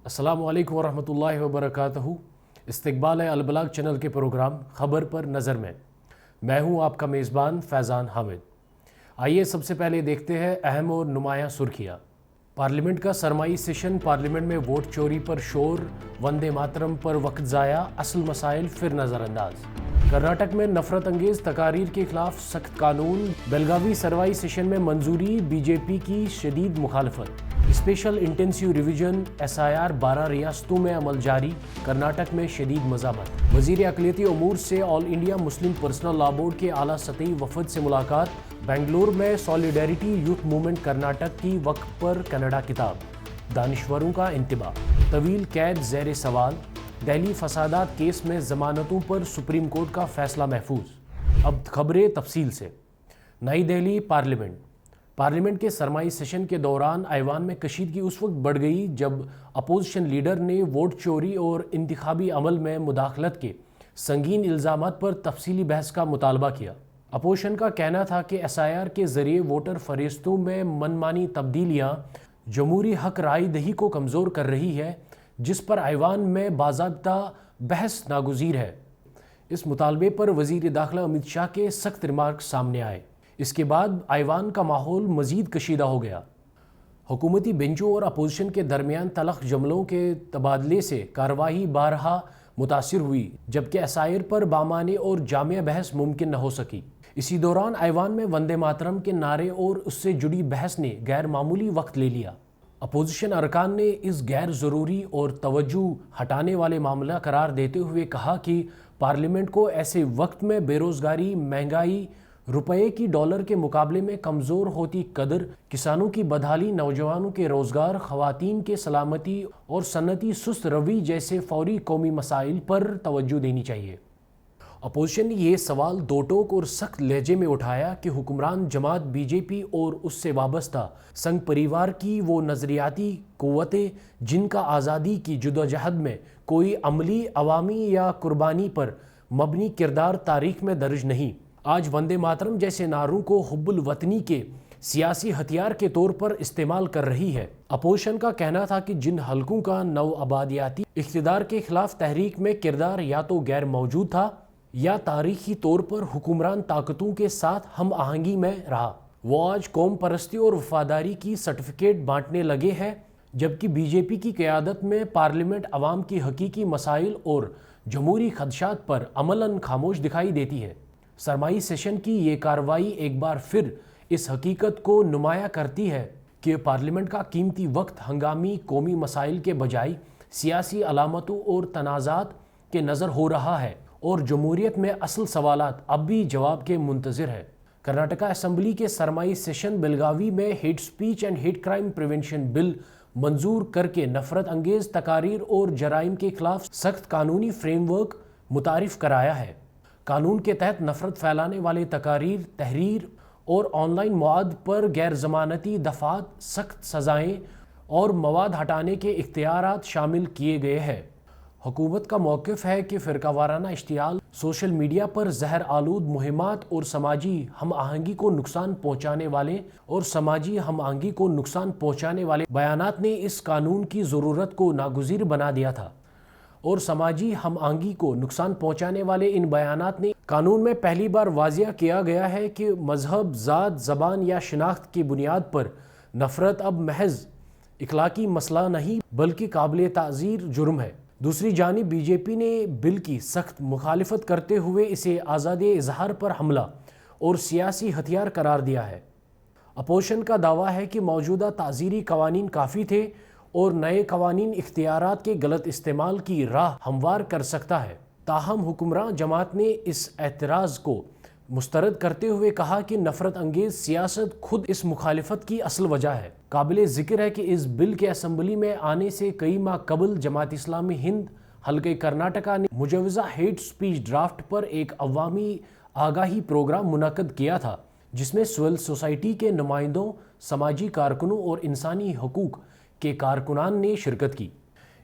السلام علیکم ورحمۃ اللہ وبرکاتہ۔ استقبال ہے البلاغ چینل کے پروگرام خبر پر نظر میں ہوں آپ کا میزبان فیضان حامد۔ آئیے سب سے پہلے دیکھتے ہیں اہم اور نمایاں سرخیاں۔ پارلیمنٹ کا سرمائی سیشن، پارلیمنٹ میں ووٹ چوری پر شور، وندے ماترم پر وقت ضائع، اصل مسائل پھر نظر انداز۔ کرناٹک میں نفرت انگیز تقاریر کے خلاف سخت قانون، بیلگاوی سرمائی سیشن میں منظوری، بی جے پی کی شدید مخالفت۔ اسپیشل انٹینسیو ریویژن SIR 12 ریاستوں میں عمل جاری، کرناٹک میں شدید مزاحمت۔ وزیر اقلیتی امور سے آل انڈیا مسلم پرسنل لا بورڈ کے اعلیٰ سطحی وفد سے ملاقات۔ بنگلور میں سالیڈیرٹی یوتھ موومنٹ کرناٹک کی وقف پر کینیڈا کتاب، دانشوروں کا انتباہ۔ طویل قید زیر سوال، دہلی فسادات کیس میں ضمانتوں پر سپریم کورٹ کا فیصلہ محفوظ۔ اب خبریں تفصیل سے۔ نئی دہلی، پارلیمنٹ کے سرمائی سیشن کے دوران ایوان میں کشیدگی اس وقت بڑھ گئی جب اپوزیشن لیڈر نے ووٹ چوری اور انتخابی عمل میں مداخلت کے سنگین الزامات پر تفصیلی بحث کا مطالبہ کیا۔ اپوزیشن کا کہنا تھا کہ SIR کے ذریعے ووٹر فہرستوں میں منمانی تبدیلیاں جمہوری حق رائے دہی کو کمزور کر رہی ہے، جس پر ایوان میں باضابطہ بحث ناگزیر ہے۔ اس مطالبے پر وزیر داخلہ امت شاہ کے سخت ریمارکس سامنے آئے۔ اس کے بعد ایوان کا ماحول مزید کشیدہ ہو گیا۔ حکومتی بینچوں اور اپوزیشن کے درمیان تلخ جملوں کے تبادلے سے کارروائی بارہا متاثر ہوئی، جبکہ SIR پر بامعنی اور جامع بحث ممکن نہ ہو سکی۔ اسی دوران ایوان میں وندے ماترم کے نعرے اور اس سے جڑی بحث نے غیر معمولی وقت لے لیا۔ اپوزیشن ارکان نے اس غیر ضروری اور توجہ ہٹانے والے معاملہ قرار دیتے ہوئے کہا کہ پارلیمنٹ کو ایسے وقت میں بے روزگاری، مہنگائی، روپے کی ڈالر کے مقابلے میں کمزور ہوتی قدر، کسانوں کی بدحالی، نوجوانوں کے روزگار، خواتین کے سلامتی اور صنعتی سست روی جیسے فوری قومی مسائل پر توجہ دینی چاہیے۔ اپوزیشن نے یہ سوال دو ٹوک اور سخت لہجے میں اٹھایا کہ حکمران جماعت BJP اور اس سے وابستہ سنگھ پریوار کی وہ نظریاتی قوتیں جن کا آزادی کی جدوجہد میں کوئی عملی، عوامی یا قربانی پر مبنی کردار تاریخ میں درج نہیں، آج وندے ماترم جیسے نعروں کو حب الوطنی کے سیاسی ہتھیار کے طور پر استعمال کر رہی ہے۔ اپوزیشن کا کہنا تھا کہ جن حلقوں کا نو آبادیاتی اقتدار کے خلاف تحریک میں کردار یا تو غیر موجود تھا یا تاریخی طور پر حکمران طاقتوں کے ساتھ ہم آہنگی میں رہا، وہ آج قوم پرستی اور وفاداری کی سرٹیفکیٹ بانٹنے لگے ہیں، جبکہ BJP کی قیادت میں پارلیمنٹ عوام کی حقیقی مسائل اور جمہوری خدشات پر عملاً خاموش دکھائی دیتی ہے۔ سرمائی سیشن کی یہ کارروائی ایک بار پھر اس حقیقت کو نمایاں کرتی ہے کہ پارلیمنٹ کا قیمتی وقت ہنگامی قومی مسائل کے بجائے سیاسی علامتوں اور تنازعات کے نظر ہو رہا ہے، اور جمہوریت میں اصل سوالات اب بھی جواب کے منتظر ہے۔ کرناٹکا اسمبلی کے سرمائی سیشن بیلگاوی میں hate speech and hate crime prevention bill منظور کر کے نفرت انگیز تقاریر اور جرائم کے خلاف سخت قانونی فریم ورک متعارف کرایا ہے۔ قانون کے تحت نفرت پھیلانے والے تقاریر، تحریر اور آن لائن مواد پر غیر ضمانتی دفعات، سخت سزائیں اور مواد ہٹانے کے اختیارات شامل کیے گئے ہیں۔ حکومت کا موقف ہے کہ فرقہ وارانہ اشتعال، سوشل میڈیا پر زہر آلود مہمات اور سماجی ہم آہنگی کو نقصان پہنچانے والے بیانات نے اس قانون کی ضرورت کو ناگزیر بنا دیا تھا، اور سماجی ہم آہنگی کو نقصان پہنچانے والے ان بیانات نے قانون میں پہلی بار واضح کیا گیا ہے کہ مذہب، ذات، زبان یا شناخت کی بنیاد پر نفرت اب محض اخلاقی مسئلہ نہیں بلکہ قابل تعزیر جرم ہے۔ دوسری جانب BJP نے بل کی سخت مخالفت کرتے ہوئے اسے آزادی اظہار پر حملہ اور سیاسی ہتھیار قرار دیا ہے۔ اپوزیشن کا دعویٰ ہے کہ موجودہ تعزیری قوانین کافی تھے اور نئے قوانین اختیارات کے غلط استعمال کی راہ ہموار کر سکتا ہے۔ تاہم حکمراں جماعت نے اس اعتراض کو مسترد کرتے ہوئے کہا کہ نفرت انگیز سیاست خود اس مخالفت کی اصل وجہ ہے۔ قابل ذکر ہے کہ اس بل کے اسمبلی میں آنے سے کئی ماہ قبل جماعت اسلامی ہند حلقہ کرناٹکا نے مجوزہ ہیٹ سپیچ ڈرافٹ پر ایک عوامی آگاہی پروگرام منعقد کیا تھا، جس میں سول سوسائٹی کے نمائندوں، سماجی کارکنوں اور انسانی حقوق کے کارکنان نے شرکت کی۔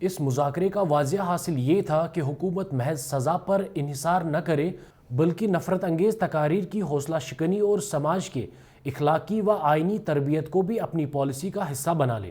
اس مذاکرے کا واضح حاصل یہ تھا کہ حکومت محض سزا پر انحصار نہ کرے بلکہ نفرت انگیز تقاریر کی حوصلہ شکنی اور سماج کے اخلاقی و آئینی تربیت کو بھی اپنی پالیسی کا حصہ بنا لے۔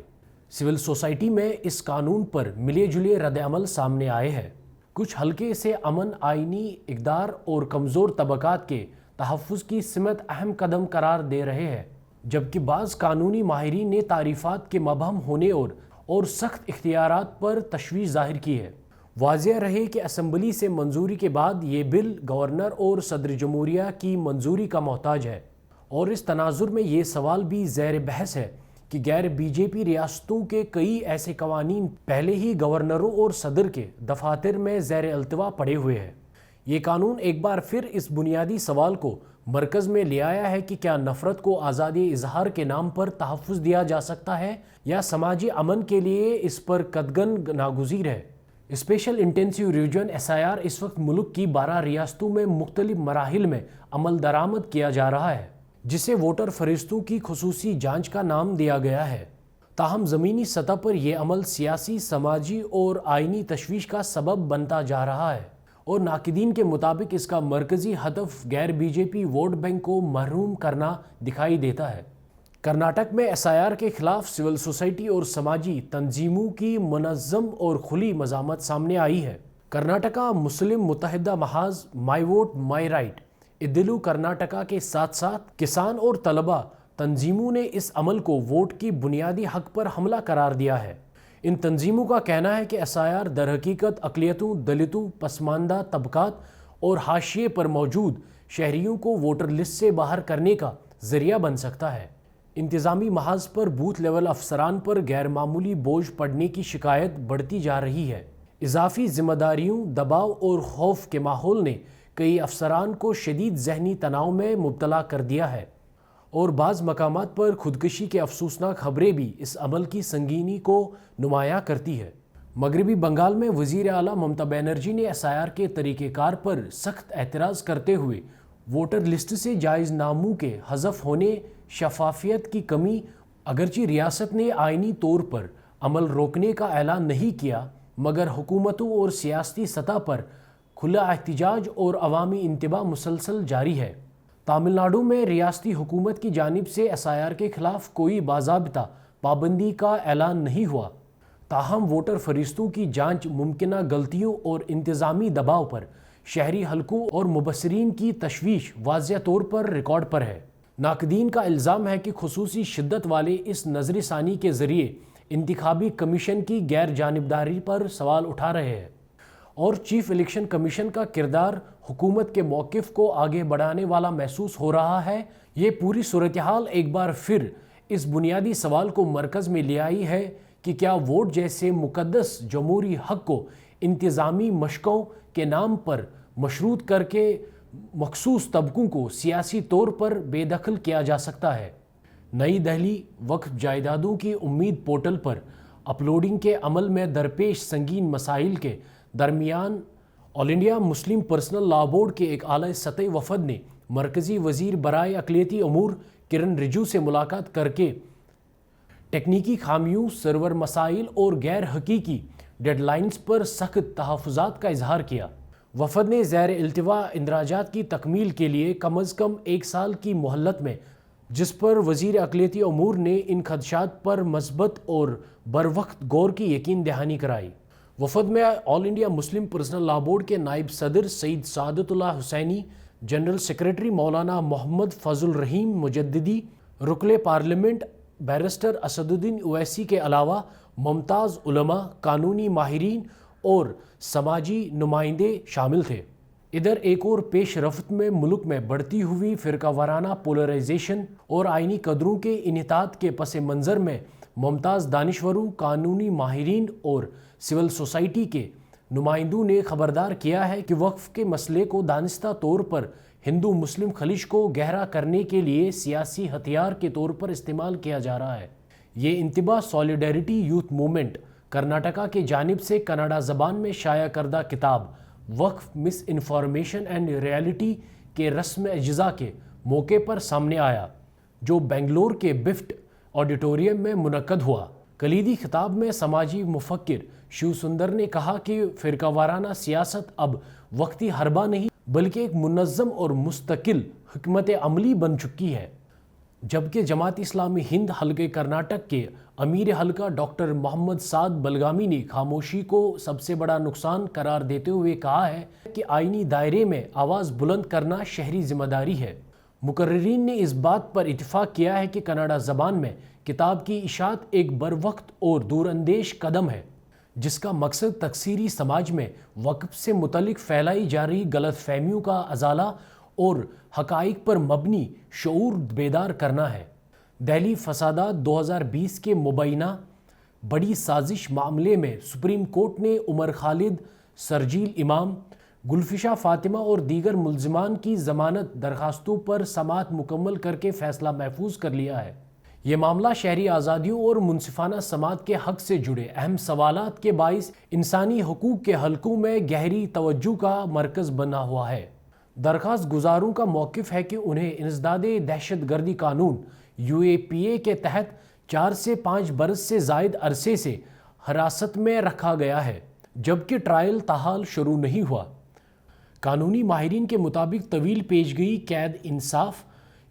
सिविल सोसाइटी में इस कानून पर मिले जुले रद्द अमल सामने आए हैं। कुछ हल्के से अमन, आईनी इक़दार और कमज़ोर तबकात के तहफ़्फ़ुज़ की सिमत अहम कदम करार दे रहे हैं, जबकि बाज़ कानूनी माहिरीन ने तारीफ़ात के मबहम होने और सख्त इख्तियारात पर तशवीश ज़ाहिर की है। वाज़ेह रहे कि असम्बली से मंजूरी के बाद ये बिल गवर्नर और सदर जमहूरिया की मंजूरी का मोहताज है, और इस तनाजुर में ये सवाल भी ज़ेर बहस है कि गैर बीजेपी रियासतों के कई ऐसे कवानीन पहले ही गवर्नरों और सदर के दफातर में ज़ेर अल्तवा पड़े हुए हैं। ये कानून एक बार फिर इस बुनियादी सवाल को मरकज़ में ले आया है कि क्या नफ़रत को आज़ादी इजहार के नाम पर तहफ़्फ़ुज़ दिया जा सकता है या समाजी अमन के लिए इस पर कतगन नागुज़ीर है। स्पेशल इंटेंसिव रिवीजन SIR इस वक्त मुल्क की 12 रियासतों में मुख्तलिफ मराहिल में अमल दरामद किया जा रहा है, जिसे वोटर फरिश्तों की खुसूसी जांच का नाम दिया गया है। ताहम ज़मीनी सतह पर यह अमल सियासी, समाजी और आइनी तशवीश का सबब बनता जा रहा है, और नाकिदीन के मुताबिक इसका मरकज़ी हदफ गैर बीजेपी वोट बैंक को महरूम करना दिखाई देता है। कर्नाटक में SIR के खिलाफ सिविल सोसाइटी और समाजी तंजीमों की मुनज़्ज़म और खुली मज़ामत सामने आई है। कर्नाटका मुस्लिम मुत्तहिदा महाज माई वोट माई राइट इद्दिलू कर्नाटका के साथ साथ किसान और तलबा तंजीमों ने इस अमल को वोट की बुनियादी हक पर हमला करार दिया है। इन तंजीमों का कहना है कि SIR दरहकीकत अक़लियतों, दलितों, पसमानदा तबकात और हाशिए पर मौजूद शहरियों को वोटर लिस्ट से बाहर करने का ज़रिया बन सकता है। इंतज़ामी महाज पर बूथ लेवल अफसरान पर गैर मामूली बोझ पड़ने की शिकायत बढ़ती जा रही है। इजाफी जिम्मेदारियों, दबाव और खौफ के माहौल ने कई अफसरान को शदीद ज़हनी तनाव में मुब्तला कर दिया है, और बाज़ मकामात पर खुदकशी के अफसोसनाक खबरें भी इस अमल की संगीनी को नुमायाँ करती है। मगरबी बंगाल में वज़ीर आला ममता बनर्जी ने SIR के तरीक़ेकार पर सख्त एतराज़ करते हुए वोटर लिस्ट से जायज़ नामों के हज़फ होने, शफाफियत की कमी, अगरचि रियासत ने आइनी तौर पर अमल रोकने का ऐलान नहीं किया, मगर हुकूमतों और सियासी सतह पर खुला एहतिजाज और अवामी इंतबा मुसलसल जारी है। तमिलनाडु में रियासती हुकूमत की जानिब से SIR के खिलाफ कोई बाज़ाबिता पाबंदी का ऐलान नहीं हुआ, ताहम वोटर फरिश्तों की जांच मुमकिना गलतियों और इंतज़ामी दबाव पर शहरी हलकों और मुबसरीन की तशवीश वाज़ेह तौर पर रिकॉर्ड पर है। नाकदीन का इल्ज़ाम है कि खुसूसी शिद्दत वाले इस नज़रसानी के ज़रिए इंतखाबी कमीशन की गैर जानिबदारी पर सवाल उठा रहे हैं, और चीफ इलेक्शन कमीशन का किरदार हुकूमत के मौक़िफ़ को आगे बढ़ाने वाला महसूस हो रहा है। ये पूरी सूरत हाल एक बार फिर इस बुनियादी सवाल को मरकज़ में ले आई है कि क्या वोट जैसे मुक़द्दस जमहूरी हक़ को इंतज़ामी मशक़ों के नाम पर मशरूत करके मखसूस तबकों को सियासी तौर पर बेदखल किया जा सकता है। नई दिल्ली वक्फ जायदादों की उम्मीद पोर्टल पर अपलोडिंग के अमल में दरपेश संगीन मसाइल के दरमियान all India Muslim personal law board के एक आला सतह वफद ने मरकज़ी वज़ीर बराए अक़लियती अमूर किरण रिजिजू से मुलाकात करके टेक्निकी खामियों, सर्वर मसाइल और गैर हकीकी डेडलाइंस पर सख्त तहफ़्फ़ुज़ात का इजहार किया। वफद ने ज़ैर इल्तिवा इंदराजात की तकमील के लिए कम अज़ कम 1 साल की मोहलत में, जिस पर वज़ीर अक़लियती अमूर ने इन खदशात पर मस्बत और बरवक्त गौर की यकीन दहानी कराई। वफद में all India Muslim personal law board के नायब सदर सईद सादतुल्लाह हुसैनी, जनरल सेक्रेटरी मौलाना मोहम्मद फजल रहीम मुजद्दिदी, रुकन पार्लियामेंट बैरिस्टर असदुद्दीन ओवैसी के अलावा मुमताज़ उलमा, कानूनी माहिरीन और समाजी नुमाइंदे शामिल थे। इधर एक और पेश रफ्त में मुल्क में बढ़ती हुई फ़िरका वाराना पोलराइजेशन और आइनी कदरों के इन्हितात के पस मंज़र में मुमताज़ दानिशवरों, कानूनी माहिरीन और सिविल सोसाइटी के नुमाइंदों ने खबरदार किया है कि वक्फ के मसले को दानिस्ता तौर पर हिंदू मुस्लिम खलिश को गहरा करने के लिए सियासी हथियार के तौर पर इस्तेमाल किया जा रहा है। ये इंतबा सॉलिडेरिटी यूथ मूवमेंट कर्नाटका के जानिब से कन्नड़ा ज़बान में शाया करदा किताब वक्फ मिस इन्फॉर्मेशन एंड रियलिटी के रस्म अज्जा के मौके पर सामने आया, जो बेंगलोर के बिफ्ट ऑडिटोरियम में मुनक्कद हुआ। कलीदी खिताब में समाजी मुफक्किर शिव सुंदर ने कहा कि फ़िरका वाराना सियासत अब वक्ती हरबा नहीं बल्कि एक मुनज़्ज़म और मुस्तकिल हिकमत अमली बन चुकी है। जबकि जमात इस्लामी हिंद हल्के कर्नाटक के अमीर हल्का डॉक्टर मोहम्मद साद बलगामी ने खामोशी को सबसे बड़ा नुकसान करार देते हुए कहा है कि आईनी दायरे में आवाज़ बुलंद करना शहरी जिम्मेदारी है। मुकर्रिरीन ने इस बात पर इत्तेफाक किया है कि कन्नड़ा ज़बान में किताब की इशात एक बरवक्त और दूरअंदेश कदम है जिसका मकसद तकसीरी समाज में वक्फ से मुतल्लिक फैलाई जा रही गलत फहमियों का अजाला और हकाइक पर मबनी शऊर बेदार करना है। दिल्ली फसादात 2020 के मुबैना बड़ी साजिश मामले में सुप्रीम कोर्ट ने उमर खालिद, सरजील इमाम, गुलफिशा फातिमा और दीगर मुल्जिमान की ज़मानत दरखास्तों पर समाअत मुकम्मल करके फ़ैसला महफूज कर लिया है। ये मामला शहरी आज़ादियों और मुनसिफाना समाअत के हक़ से जुड़े अहम सवालात के बाइस इंसानी हकूक़ के हलकों में गहरी तवज्जो का मरकज़ बना हुआ है। दरख्वास्त गुजारों का मौक़िफ़ है कि उन्हें इंसदादे दहशतगर्दी कानून UAPA के तहत 4 से 5 बरस से ज़ायद अरसे से हिरासत में रखा गया है जबकि ट्रायल ताहाल शुरू नहीं हुआ। कानूनी माहिरीन के मुताबिक तवील पेशगई कैद इंसाफ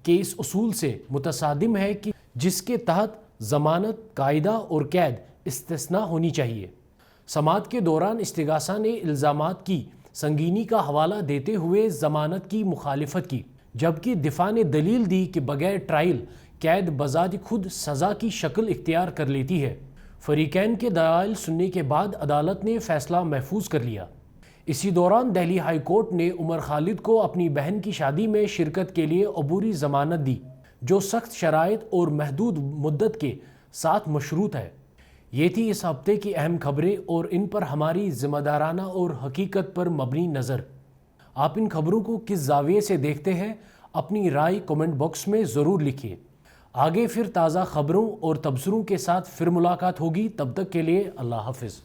के इस उसूल से मुतसादिम है कि जिसके तहत ज़मानत, कायदा और कैद इस्तिस्ना होनी चाहिए। समाअत के दौरान इस्तिगासा ने इल्ज़ामात की संगीनी का हवाला देते हुए ज़मानत की मुखालिफत की, जबकि दिफा ने दलील दी कि बगैर ट्रायल कैद बज़ात खुद सज़ा की शक्ल इख्तियार कर लेती है। फरीकैन के दलाइल सुनने के बाद अदालत ने फ़ैसला महफूज कर लिया। इसी दौरान दिल्ली हाई कोर्ट ने उमर खालिद को अपनी बहन की शादी में शिरकत के लिए अबूरी ज़मानत दी जो सख्त शराइत और महदूद मुद्दत के साथ मशरूत है। ये थी इस हफ्ते की अहम खबरें और इन पर हमारी ज़िम्मेदाराना और हकीकत पर मबनी नज़र। आप इन खबरों को किस ज़ाविये से देखते हैं, अपनी राय कमेंट बॉक्स में ज़रूर लिखिए। आगे फिर ताज़ा खबरों और तबसरों के साथ फिर मुलाकात होगी। तब तक के लिए अल्लाह हाफ़िज़।